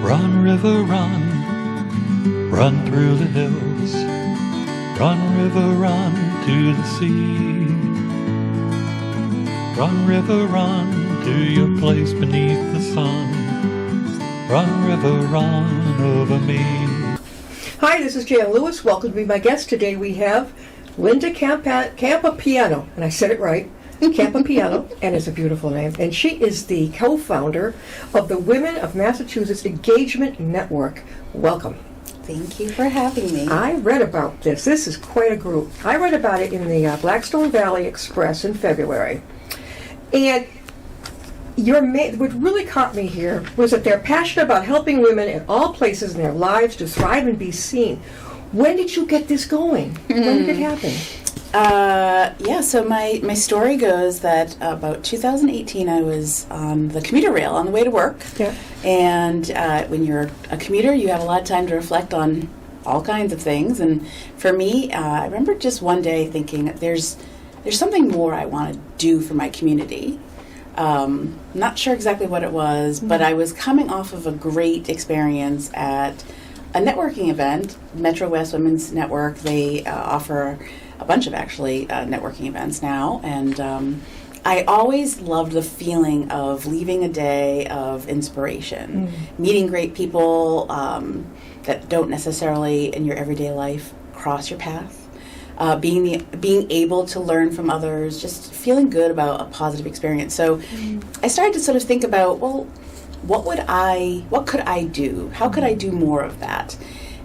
Run, river, run, run through the hills. Run, river, run to the sea. Run, river, run to your place beneath the sun. Run, river, run over me. Hi, this is Jan Lewis. Welcome to be my guest. Today we have Linda Campopiano, and I said it right, Campopiano, and it's a beautiful name. And she is the co-founder of the Women of Massachusetts Engagement Network. Welcome. Thank you for having me. I read about this. This is quite a group. I read about it in the Blackstone Valley Express in February. And what really caught me here was that they're passionate about helping women in all places in their lives to thrive and be seen. When did you get this going? When did it happen? So my story goes that about 2018 I was on the commuter rail on the way to work. Yeah. And when you're a commuter, you have a lot of time to reflect on all kinds of things. And for me, I remember just one day thinking, there's something more I want to do for my community. Not sure exactly what it was, but I was coming off of a great experience at a networking event, Metro West Women's Network. They offer a bunch of actually networking events now, and I always loved the feeling of leaving a day of inspiration, meeting great people that don't necessarily in your everyday life cross your path. Being able to learn from others, just feeling good about a positive experience. So I started to sort of think about, well, what could I do? How could I do more of that?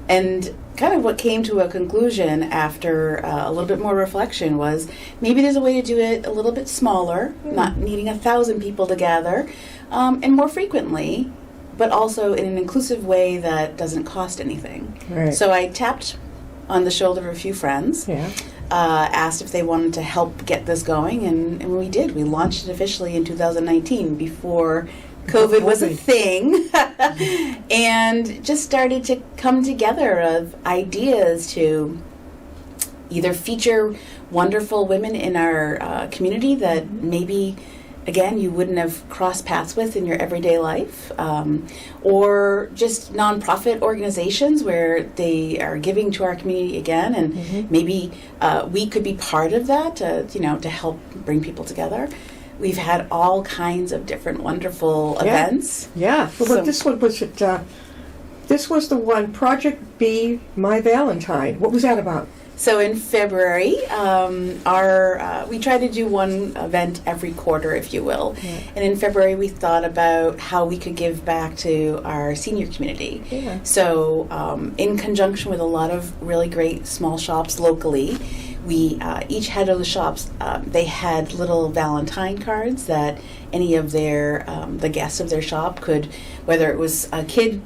And kind of what came to a conclusion after a little bit more reflection was maybe there's a way to do it a little bit smaller, not needing 1,000 people to gather, and more frequently, but also in an inclusive way that doesn't cost anything. Right. So I tapped on the shoulder of a few friends, asked if they wanted to help get this going, and we did. We launched it officially in 2019 before COVID was a thing, and just started to come together of ideas to either feature wonderful women in our community that maybe, again, you wouldn't have crossed paths with in your everyday life, or just nonprofit organizations where they are giving to our community again, and maybe we could be part of that, to help bring people together. We've had all kinds of different wonderful events. Yeah. Well, So- this one was it. This was the one, Project Be My Valentine. What was that about? So in February, we try to do one event every quarter, if you will. Yeah. And in February, we thought about how we could give back to our senior community. Yeah. So in conjunction with a lot of really great small shops locally, we each had of the shops, they had little Valentine cards that any of their the guests of their shop could, whether it was a kid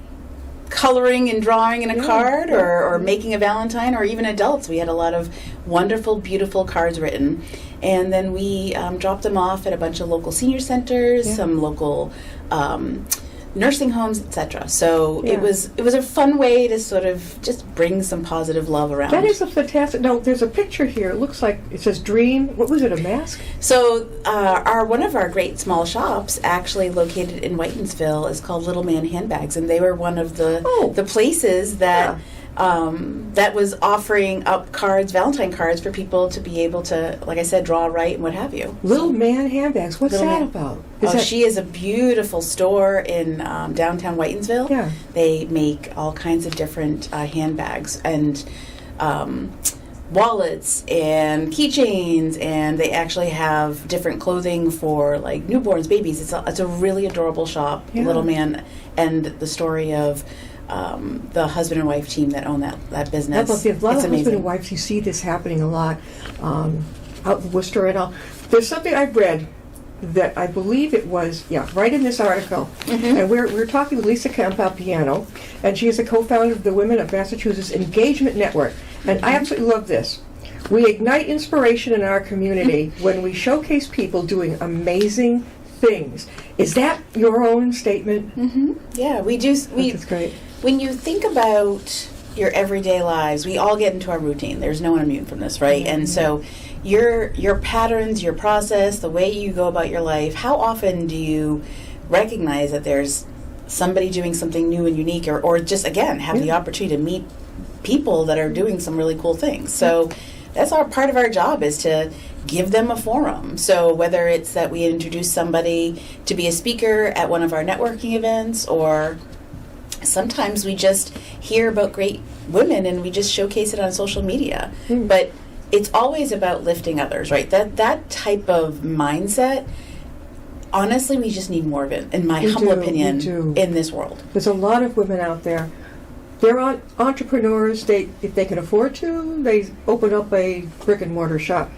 coloring and drawing in a card or making a Valentine, or even adults. We had a lot of wonderful, beautiful cards written. And then we dropped them off at a bunch of local senior centers, some local nursing homes, etc. So it was a fun way to sort of just bring some positive love around. That is a fantastic. No, there's a picture here. It looks like it says "Dream." What was it? A mask? So one of our great small shops, actually located in Whitensville, is called Little Man Handbags, and they were one of the places that that was offering up cards, Valentine cards, for people to be able to, like I said, draw, write, and what have you. Little Man Handbags. What's Little that Man. about? She is a beautiful store in downtown Whitensville. Yeah. They make all kinds of different handbags and wallets and keychains, and they actually have different clothing for like newborns, babies. It's a really adorable shop, Little Man, and the story of the husband and wife team that own that business. A lot of husband amazing. and wives, you see this happening a lot out in Worcester and all. There's something I read that I believe it was, right in this article. And we're talking with Lisa Campopiano, and she is a co-founder of the Women of Massachusetts Engagement Network. And I absolutely love this. We ignite inspiration in our community when we showcase people doing amazing things. Is that your own statement? Yeah, we do. That's great. When you think about your everyday lives, we all get into our routine. There's no one immune from this, right? And so your patterns, your process, the way you go about your life, how often do you recognize that there's somebody doing something new and unique, or just, again, have the opportunity to meet people that are doing some really cool things. So that's part of our job, is to give them a forum. So whether it's that we introduce somebody to be a speaker at one of our networking events, or sometimes we just hear about great women and we just showcase it on social media. But it's always about lifting others, right? That type of mindset, honestly, we just need more of it, in my humble opinion, in this world. There's a lot of women out there. They're entrepreneurs. If they can afford to, they open up a brick and mortar shop.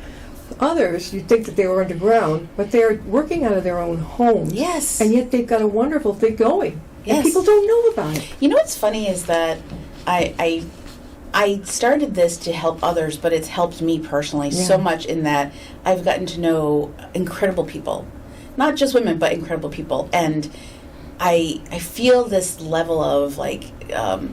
Others, you'd think that they were underground, but they're working out of their own homes. Yes. And yet they've got a wonderful thing going. Yes. And people don't know about it. You know what's funny is that I started this to help others, but it's helped me personally so much, in that I've gotten to know incredible people. Not just women, but incredible people. And I feel this level of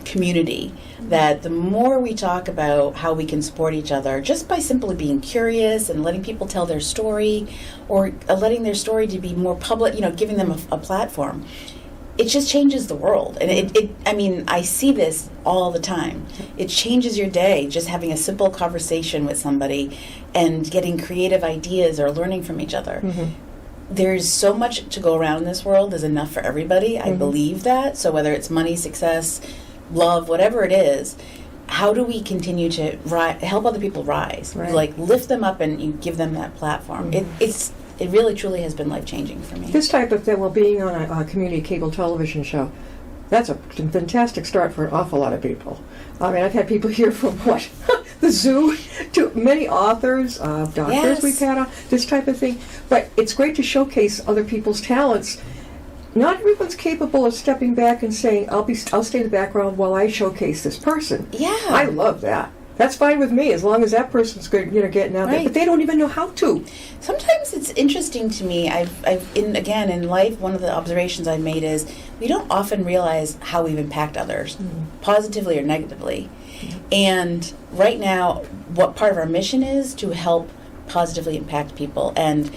community, that the more we talk about how we can support each other just by simply being curious and letting people tell their story, or letting their story to be more public, giving them a platform, it just changes the world. And I see this all the time. It changes your day, just having a simple conversation with somebody and getting creative ideas or learning from each other. There's so much to go around in this world. There's enough for everybody. I believe that. So whether it's money, success, love, whatever it is, how do we continue to help other people rise? Right. Lift them up, and you give them that platform. It really, truly has been life-changing for me. This type of thing, being on a community cable television show, that's a fantastic start for an awful lot of people. I've had people here from the zoo, to many authors, doctors we've had on, this type of thing. But it's great to showcase other people's talents. Not everyone's capable of stepping back and saying, I'll stay in the background while I showcase this person. Yeah. I love that. That's fine with me, as long as that person's good, getting out there. But they don't even know how to. Sometimes it's interesting to me. In life, one of the observations I've made is we don't often realize how we've impacted others, positively or negatively. And right now, what part of our mission is to help positively impact people. And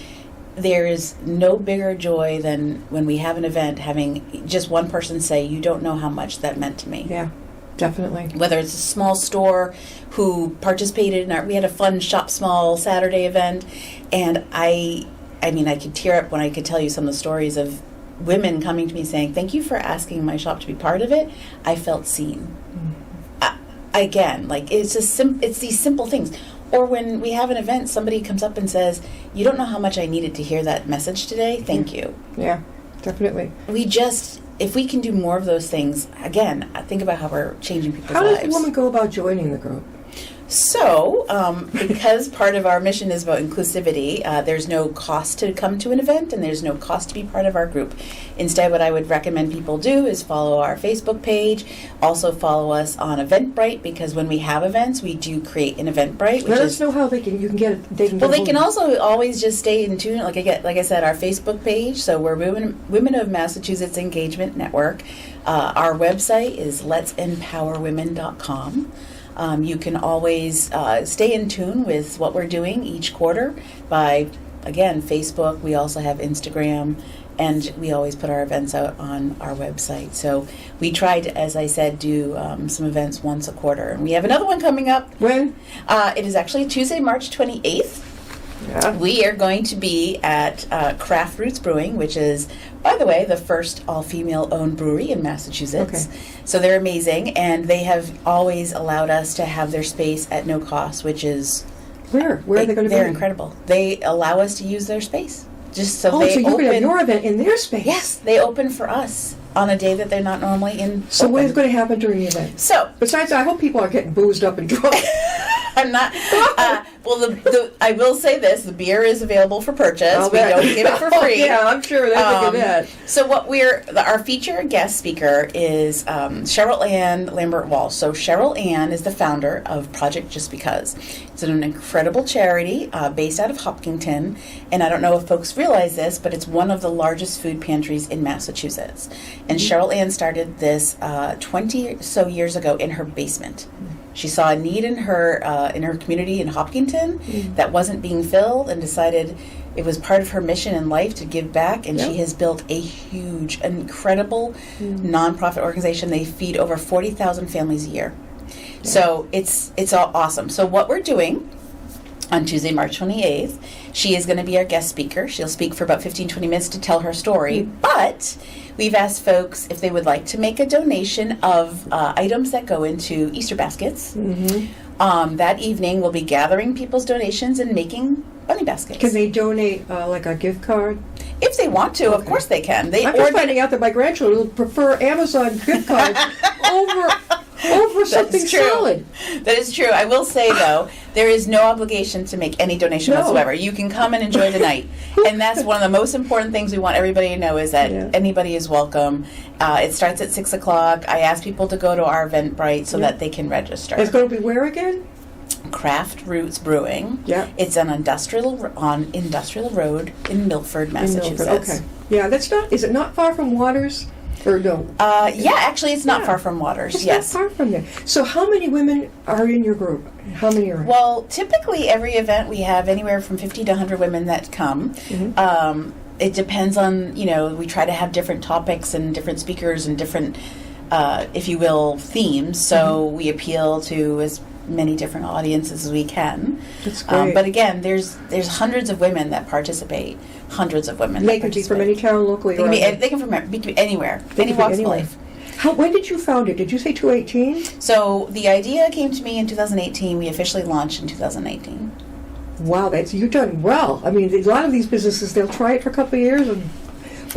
there is no bigger joy than when we have an event, having just one person say, "You don't know how much that meant to me." Yeah. Definitely. Whether it's a small store who participated in we had a fun Shop Small Saturday event, and I could tear up when I could tell you some of the stories of women coming to me saying, "Thank you for asking my shop to be part of it. I felt seen." Again, it's these simple things. Or when we have an event, somebody comes up and says, "You don't know how much I needed to hear that message today. Thank you." Yeah, definitely. If we can do more of those things, again, think about how we're changing people's lives. How does a woman go about joining the group? So, because part of our mission is about inclusivity, there's no cost to come to an event, and there's no cost to be part of our group. Instead, what I would recommend people do is follow our Facebook page. Also follow us on Eventbrite, because when we have events, we do create an Eventbrite. Let us know how they can get it. They can also always just stay in tune. Like I said, our Facebook page. So we're Women of Massachusetts Engagement Network. Our website is letsempowerwomen.com. You can always stay in tune with what we're doing each quarter by, again, Facebook. We also have Instagram, and we always put our events out on our website. So we try to, as I said, do some events once a quarter. And we have another one coming up. When? It is actually Tuesday, March 28th. Yeah. We are going to be at Craft Roots Brewing, which is, by the way, the first all-female owned brewery in Massachusetts. Okay. So they're amazing, and they have always allowed us to have their space at no cost, which is... Where are they going to be? They're incredible. They allow us to use their space. Just so so you're going to have your event in their space? Yes, they open for us on a day that they're not normally in. So what is going to happen during the event? So, besides, I hope people are getting boozed up and drunk. I'm not. I will say this: the beer is available for purchase. We don't give it for free. Yeah, I'm sure they think of that. So our featured guest speaker is Cheryl Ann Lambert Walsh. So Cheryl Ann is the founder of Project Just Because. It's an incredible charity based out of Hopkinton, and I don't know if folks realize this, but it's one of the largest food pantries in Massachusetts. And Cheryl Ann started this 20 or so years ago in her basement. She saw a need in her community in Hopkinton that wasn't being filled, and decided it was part of her mission in life to give back. And she has built a huge, incredible nonprofit organization. They feed over 40,000 families a year. So it's all awesome. So what we're doing on Tuesday, March 28th, she is going to be our guest speaker. She'll speak for about 15-20 minutes to tell her story. But we've asked folks if they would like to make a donation of items that go into Easter baskets. That evening, we'll be gathering people's donations and making bunny baskets. Can they donate like a gift card? If they want to, of course they can. I'm just finding out that my grandchildren will prefer Amazon gift cards over something solid. That is true. I will say, though, there is no obligation to make any donation whatsoever. You can come and enjoy the night. And that's one of the most important things we want everybody to know, is that anybody is welcome. It starts at 6 o'clock. I ask people to go to our Eventbrite so that they can register. It's going to be where again? Craft Roots Brewing. Yeah. It's on Industrial Road in Milford, Massachusetts. Okay. Yeah, that's not. Is it not far from Waters? Or no? Yeah, actually, it's not far from Waters. It's not far from there. So, how many women are in your group? How many are? Well, typically every event we have anywhere from 50 to 100 women that come. It depends on, we try to have different topics and different speakers and different, if you will, themes. So we appeal to as many different audiences as we can. That's great. But again, there's hundreds of women that participate. Hundreds of women. They can be from any town locally. They can be anywhere. Any walks of life. When did you found it? Did you say 2018? So the idea came to me in 2018. We officially launched in 2018. Wow, you've done well. I mean, a lot of these businesses, they'll try it for a couple of years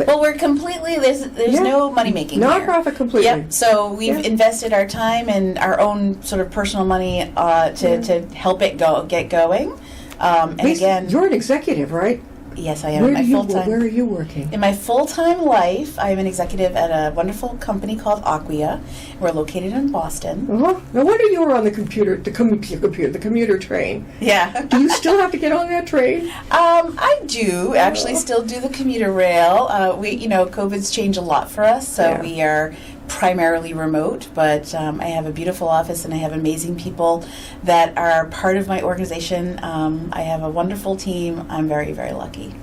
well, we're completely, there's no money making here. Nonprofit completely. Yep. So we've invested our time and our own sort of personal money to help it get going. And again, you're an executive, right? Yes, I am. Where are you working? In my full-time life, I am an executive at a wonderful company called Acquia. We're located in Boston. No wonder you were on the commuter train. Yeah. Do you still have to get on that train? I do actually still do the commuter rail. COVID's changed a lot for us, so we are primarily remote, but I have a beautiful office and I have amazing people that are part of my organization. I have a wonderful team. I'm very, very lucky.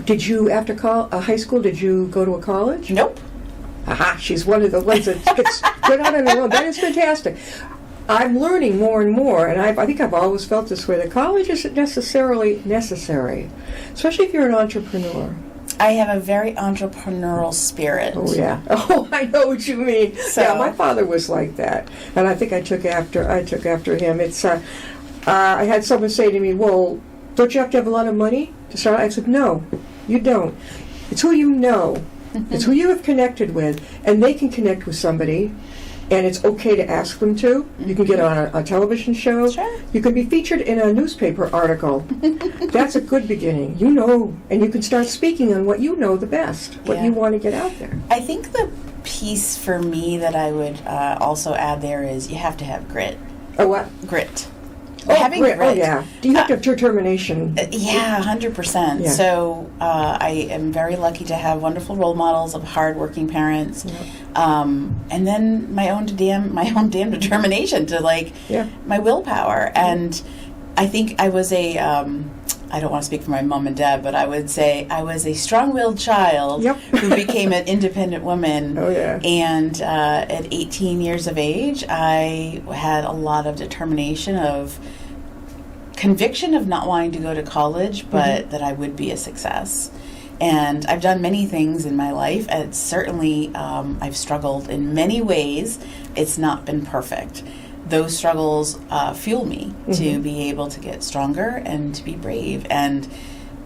Did you, after high school, did you go to a college? Nope. Aha, she's one of the ones that gets good out on her own. That is fantastic. I'm learning more and more, and I think I've always felt this way, that college isn't necessarily necessary, especially if you're an entrepreneur. I have a very entrepreneurial spirit. Oh, yeah. Oh, I know what you mean. So, yeah, my father was like that, and I think I took after him. It's I had someone say to me, well, don't you have to have a lot of money to start? I said, no, you don't. It's who you know. It's who you have connected with, and they can connect with somebody, and it's okay to ask them to. You can get on a television show. Sure. You can be featured in a newspaper article. That's a good beginning. And you can start speaking on what you know the best, what you want to get out there. I think the piece for me that I would also add there is you have to have grit. Oh, what? Grit. Having grit. Oh, yeah. Do you have to have determination? Yeah, 100%. Yeah. So I am very lucky to have wonderful role models of hardworking parents, and then my own damn determination to my willpower. And I think I was I don't want to speak for my mom and dad, but I would say I was a strong-willed child who became an independent woman. Oh, yeah. And at 18 years of age, I had a lot of determination, of conviction of not wanting to go to college, but that I would be a success. And I've done many things in my life, and certainly I've struggled in many ways. It's not been perfect. Those struggles fuel me to be able to get stronger and to be brave and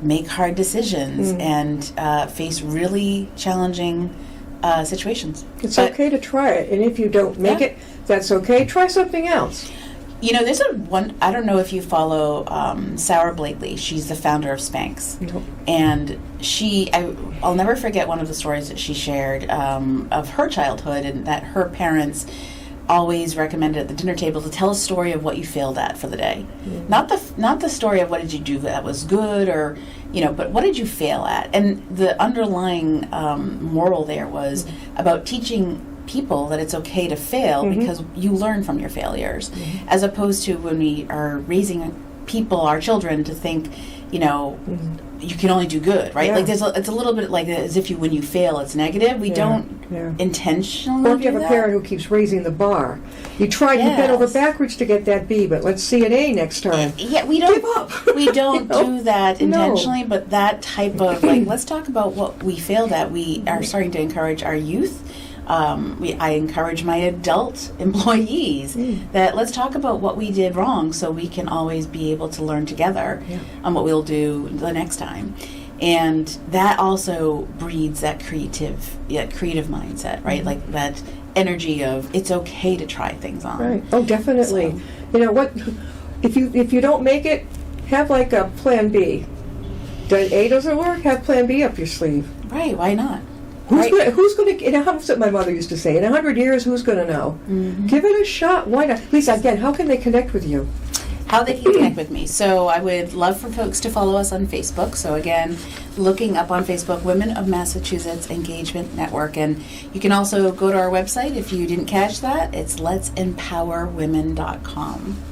make hard decisions and face really challenging situations. It's okay to try it, and if you don't make it, that's okay. Try something else. There's I don't know if you follow Sarah Blakely. She's the founder of Spanx. Nope. And I'll never forget one of the stories that she shared of her childhood, and that her parents always recommended at the dinner table to tell a story of what you failed at for the day. Not the story of what did you do that was good, or but what did you fail at. And the underlying moral there was about teaching people that it's okay to fail because you learn from your failures, as opposed to when we are raising people, our children, to think, you know, you can only do good, right? Yeah. Like it's a little bit like as if when you fail, it's negative. We don't intentionally. Or if you have a parent who keeps raising the bar, you tried, you bent over backwards to get that B, but let's see an A next time. Yeah, we don't. Give up. We don't do that intentionally, No. but that type of like, let's talk about what we failed at. We are starting to encourage our youth. I encourage my adult employees that let's talk about what we did wrong so we can always be able to learn together on what we'll do the next time. And that also breeds that creative mindset, right? Like that energy of it's okay to try things on. Right. Oh, definitely. So, you know what? If you don't make it, have like a plan B. A doesn't work, have plan B up your sleeve. right, why not? Who's going to, that's what my mother used to say, in 100 years, who's going to know? Give it a shot, why not? Lisa, again, how can they connect with you? How they can connect with me. So I would love for folks to follow us on Facebook. So again, looking up on Facebook, Women of Massachusetts Engagement Network. And you can also go to our website if you didn't catch that. It's letsempowerwomen.com.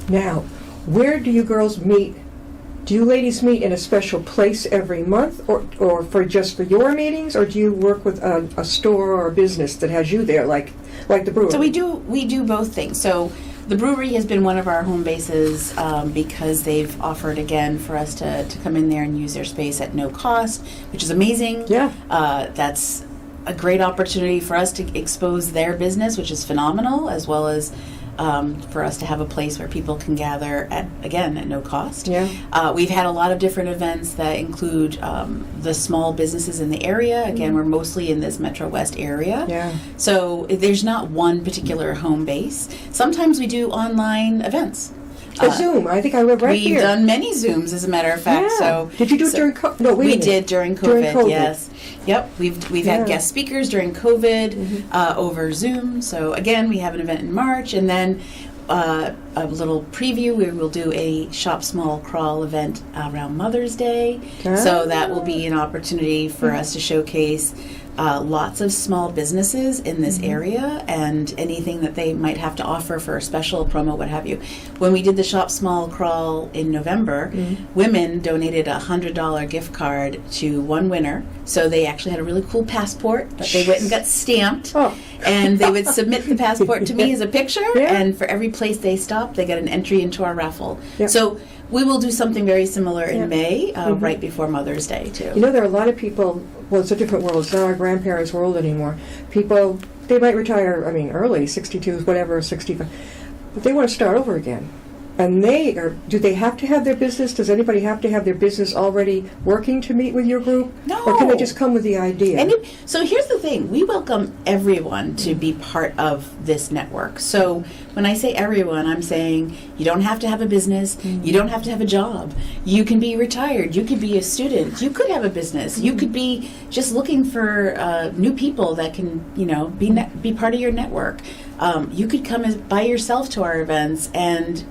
Now, where do you girls meet? Do you ladies meet in a special place every month, or for your meetings, or do you work with a store or a business that has you there, like the brewery? So we do both things. So the brewery has been one of our home bases because they've offered again for us to come in there and use their space at no cost, which is amazing. Yeah. That's a great opportunity for us to expose their business, which is phenomenal, as well as for us to have a place where people can gather at no cost. Yeah. We've had a lot of different events that include the small businesses in the area. Again, we're mostly in this Metro West area. Yeah. So there's not one particular home base. Sometimes we do online events. Zoom. I think I live right here. We've done many Zooms, as a matter of fact. Yeah. So did you do it during COVID? No, we did during COVID. Yes. Yep. We've had Yeah. guest speakers during COVID over Zoom. So again, we have an event in March, and then a little preview. We will do a Shop Small Crawl event around Mother's Day. So that will be an opportunity for us to showcase lots of small businesses in this area and anything that they might have to offer for a special promo, what have you. When we did the Shop Small Crawl in November, women donated a $100 gift card to one winner. So they actually had a really cool passport that they went and got stamped. Oh. And they would submit the passport to me as a picture. Yeah. And for every place they stopped, they got an entry into our raffle. Yeah. So we will do something very similar in Yeah. May, right before Mother's Day, too. You know, there are a lot of people, well, it's a different world. It's not our grandparents' world anymore. People, they might retire, early, 62, whatever, 65, but they want to start over again. And do they have to have their business? Does anybody have to have their business already working to meet with your group? No. Or can they just come with the idea? So here's the thing. We welcome everyone to be part of this network. So when I say everyone, I'm saying you don't have to have a business. You don't have to have a job. You can be retired. You could be a student. You could have a business. You could be just looking for new people that can, be part of your network. You could come by yourself to our events and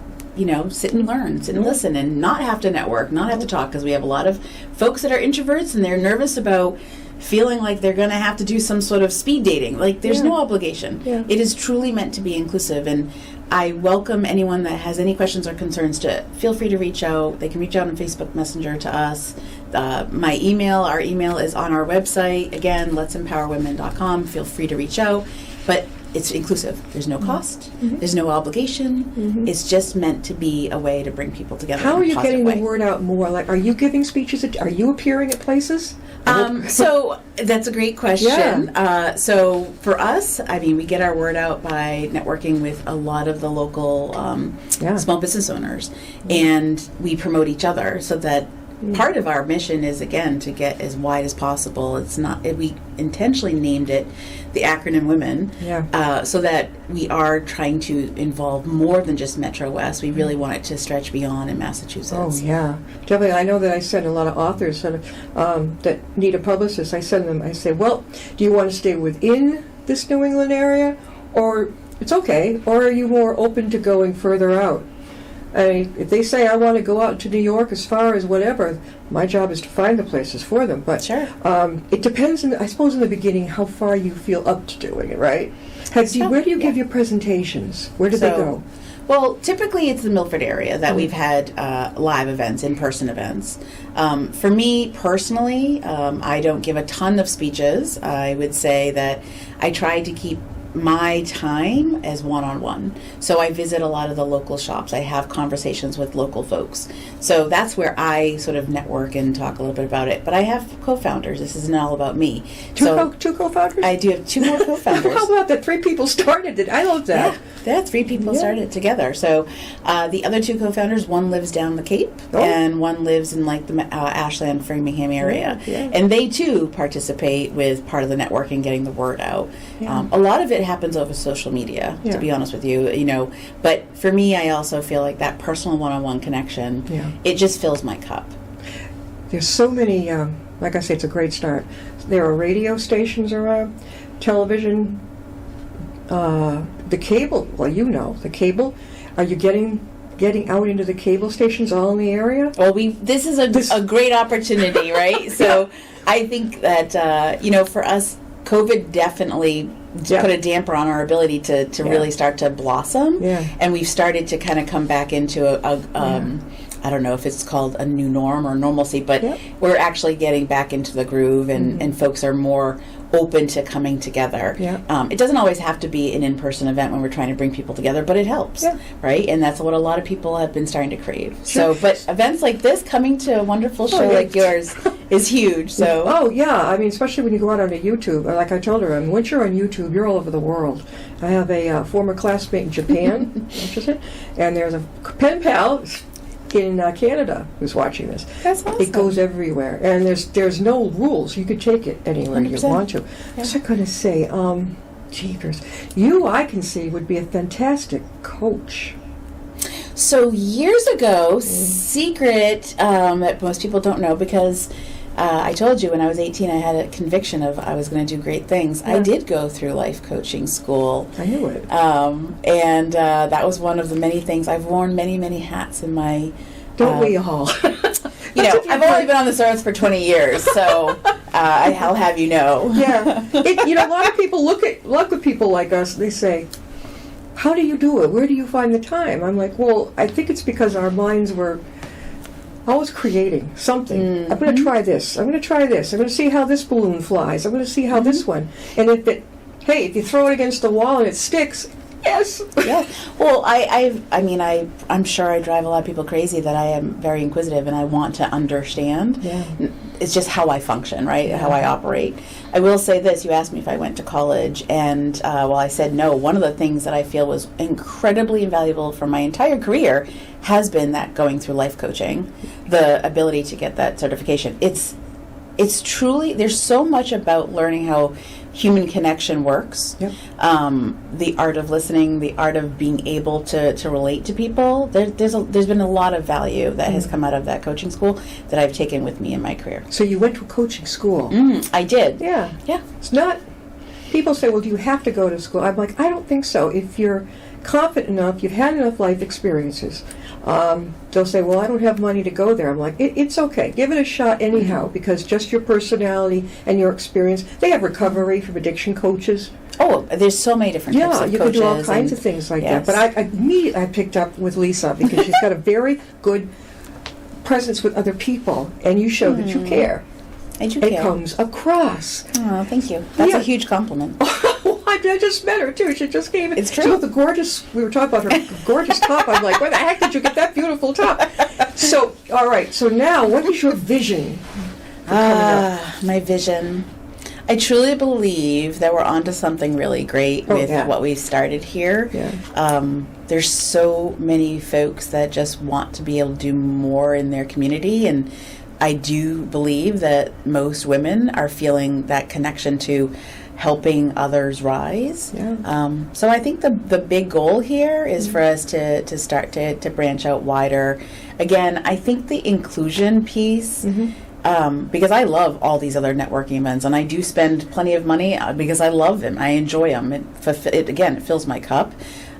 sit and learn, sit and listen, and not have to network, not have to talk, because we have a lot of folks that are introverts and they're nervous about feeling like they're going to have to do some sort of speed dating. Like, there's no obligation. Yeah. It is truly meant to be inclusive, and I welcome anyone that has any questions or concerns to feel free to reach out. They can reach out on Facebook Messenger to us. Our email is on our website. Again, letsempowerwomen.com. Feel free to reach out. But it's inclusive. There's no cost. There's no obligation. It's just meant to be a way to bring people together. How are you getting the word out more? Like, are you giving speeches? Are you appearing at places? So that's a great question. Yeah. So for us, we get our word out by networking with a lot of the local small business owners, and we promote each other so that part of our mission is, again, to get as wide as possible. It's not, we intentionally named it the acronym Women, so that we are trying to involve more than just Metro West. We really want it to stretch beyond in Massachusetts. Oh, yeah. Definitely. I know that I send a lot of authors that need a publicist. I say, well, do you want to stay within this New England area? Or it's okay. Or are you more open to going further out? If they say I want to go out to New York as far as whatever, my job is to find the places for them. But Sure. It depends, I suppose, in the beginning how far you feel up to doing it, right? Where do you give your presentations? Where do they go? Well, typically it's the Milford area that we've had live events, in-person events. For me personally, I don't give a ton of speeches. I would say that I try to keep my time as one-on-one. So I visit a lot of the local shops. I have conversations with local folks. So that's where I sort of network and talk a little bit about it. But I have co-founders. This isn't all about me. Two co-founders? I do have 2 more co-founders. How about that? 3 people started it. I love that. Yeah, 3 people started it together. So the other 2 co-founders, one lives down the Cape and one lives in like the Ashland, Framingham area. Yeah. And they too participate with part of the networking, getting the word out. Yeah. A lot of it happens over social media, to be honest with you, but for me, I also feel like that personal one-on-one connection, it just fills my cup. There's so many, like I say, it's a great start. There are radio stations around, television, the cable, the cable. Are you getting out into the cable stations all in the area? Well, this is a great opportunity, right? So I think that, for us, COVID definitely put a damper on our ability to really start to blossom. Yeah. And we've started to kind of come back into I don't know if it's called a new norm or normalcy, but we're actually getting back into the groove, and folks are more open to coming together. Yeah. It doesn't always have to be an in-person event when we're trying to bring people together, but it helps, right? And that's what a lot of people have been starting to crave. Sure. So, but events like this, coming to a wonderful show like yours, is huge. So, especially when you go out onto YouTube. Like I told her, once you're on YouTube, you're all over the world. I have a former classmate in Japan, and there's a pen pal in Canada who's watching this. That's awesome. It goes everywhere, and there's no rules. You could take it anywhere 100%. You want to. Yeah. So I'm going to say, jeepers, I can see would be a fantastic coach. So years ago, secret that most people don't know, because I told you when I was 18 I had a conviction of I was going to do great things. I did go through life coaching school. I knew it. And that was one of the many things. I've worn many, many hats in my... Don't we all? I've only been on this earth for 20 years, so I'll have you know. Yeah. A lot of people look at people like us, they say, how do you do it? Where do you find the time? I'm like, well, I think it's because our minds were always creating something. Mm-hmm. I'm going to try this. I'm going to try this. I'm going to see how this balloon flies. I'm going to see how this one. And if you throw it against the wall and it sticks, yes. Yeah. Well, I'm sure I drive a lot of people crazy that I am very inquisitive and I want to understand. Yeah. It's just how I function, right? Yeah. How I operate. I will say this. You asked me if I went to college, and while I said no, one of the things that I feel was incredibly invaluable for my entire career has been that going through life coaching, the ability to get that certification. It's truly, there's so much about learning how human connection works. Yep. The art of listening, the art of being able to relate to people. There's been a lot of value that has come out of that coaching school that I've taken with me in my career. So you went to a coaching school. I did. Yeah. Yeah. It's not, people say, well, do you have to go to school? I'm like, I don't think so. If you're confident enough, you've had enough life experiences, they'll say, well, I don't have money to go there. I'm like, it's okay. Give it a shot anyhow, because just your personality and your experience. They have recovery from addiction coaches. Oh, there's so many different types of coaches. Yeah, you can do all kinds of things like that. But I picked up with Lisa because she's got a very good presence with other people, and you show that you care. I do care. It comes across. Oh, thank you. That's a huge compliment. I just met her too. She just came in. It's true. She with we were talking about her gorgeous top. I'm like, where the heck did you get that beautiful top? So, all right. So now, what is your vision for coming up? My vision. I truly believe that we're onto something really great with what we've started here. Yeah. There's so many folks that just want to be able to do more in their community, and I do believe that most women are feeling that connection to helping others rise. Yeah. So I think the big goal here is for us to start to branch out wider. Again, I think the inclusion piece, because I love all these other networking events, and I do spend plenty of money because I love them. I enjoy them. It fills my cup.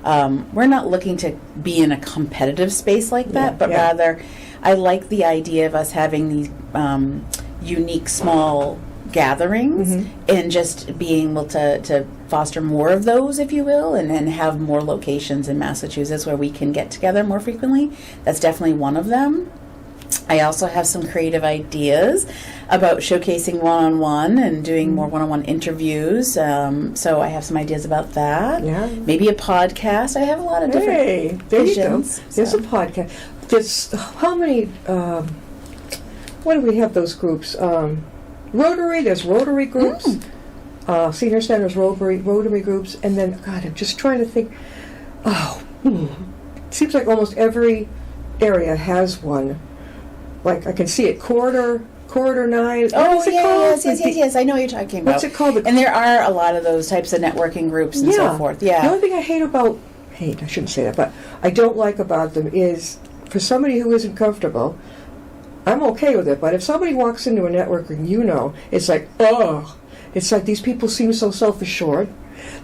we're not looking to be in a competitive space like that, but rather I like the idea of us having these unique small gatherings and just being able to foster more of those, if you will, and have more locations in Massachusetts where we can get together more frequently. That's definitely one of them. I also have some creative ideas about showcasing one-on-one and doing more one-on-one interviews. So I have some ideas about that. Yeah. Maybe a podcast. I have a lot of different visions. There's a podcast. There's how many? What do we have? Those groups. Rotary. There's Rotary groups. Senior Center's Rotary groups, and then God, I'm just trying to think. It seems like almost every area has one. Like I can see it, Corridor 9. Oh, yes. I know what you're talking about. What's it called? And there are a lot of those types of networking groups and so forth. Yeah. The only thing I I shouldn't say that, but I don't like about them is for somebody who isn't comfortable, I'm okay with it. But if somebody walks into a networking, it's like, it's like these people seem so self-assured.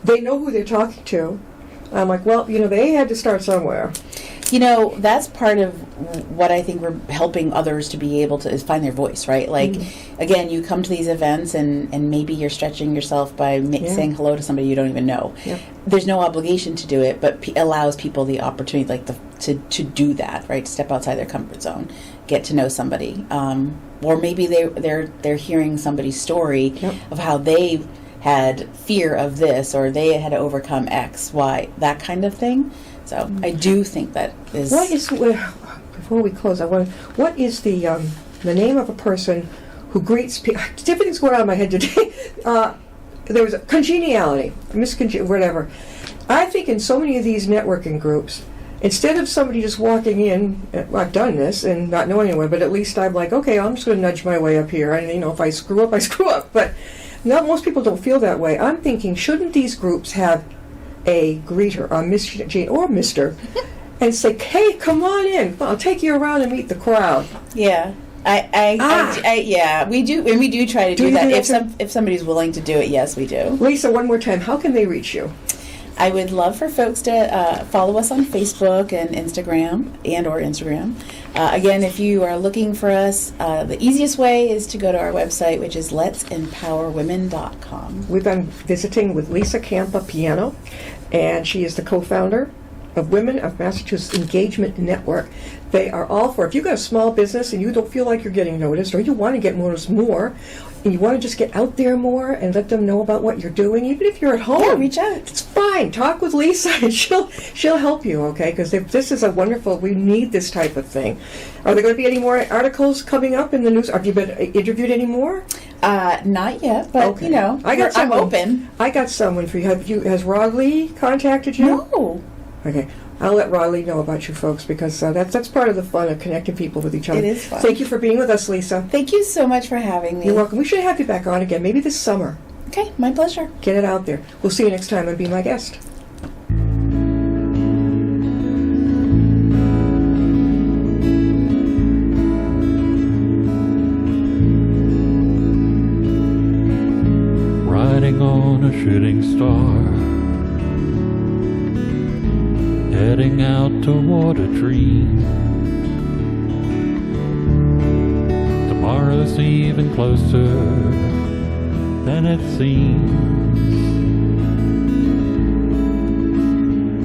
They know who they're talking to. I'm like, well, they had to start somewhere. That's part of what I think we're helping others to be able to is find their voice, right? Like, again, you come to these events and maybe you're stretching yourself by saying hello to somebody you don't even know. Yeah. There's no obligation to do it, but allows people the opportunity, to do that, right? To step outside their comfort zone, get to know somebody, or maybe they're hearing somebody's story of how they had fear of this or they had to overcome X, Y, that kind of thing. So I do think that is. Before we close, what is the name of a person who greets people? Different things going on in my head today. There was a congeniality, whatever. I think in so many of these networking groups, instead of somebody just walking in, I've done this and not knowing anyone, but at least I'm like, okay, I'm just going to nudge my way up here. And if I screw up, I screw up. But most people don't feel that way. I'm thinking, shouldn't these groups have a greeter, or Miss Jane, or Mr., and say, "Hey, come on in. I'll take you around and meet the crowd." Yeah, we do, and we do try to do that. If somebody's willing to do it, yes, we do. Lisa, one more time, how can they reach you? I would love for folks to follow us on Facebook and Instagram, or Instagram. Again, if you are looking for us, the easiest way is to go to our website, which is letsempowerwomen.com. We've been visiting with Lisa Campopiano, and she is the co-founder of Women of Massachusetts Engagement Network. They are all for, if you've got a small business and you don't feel like you're getting noticed, or you want to get noticed more, and you want to just get out there more and let them know about what you're doing, even if you're at home. Yeah, reach out. It's fine. Talk with Lisa, and she'll help you, okay? Because this is we need this type of thing. Are there going to be any more articles coming up in the news? Have you been interviewed any more? Not yet, but, okay. I'm open. I got someone for you. Has Rod Lee contacted you? No. Okay. I'll let Rod Lee know about you folks, because that's part of the fun of connecting people with each other. It is fun. Thank you for being with us, Lisa. Thank you so much for having me. You're welcome. We should have you back on again, maybe this summer. Okay, my pleasure. Get it out there. We'll see you next time and be my guest. Riding on a shooting star, heading out toward a dream. Tomorrow's even closer than it seems.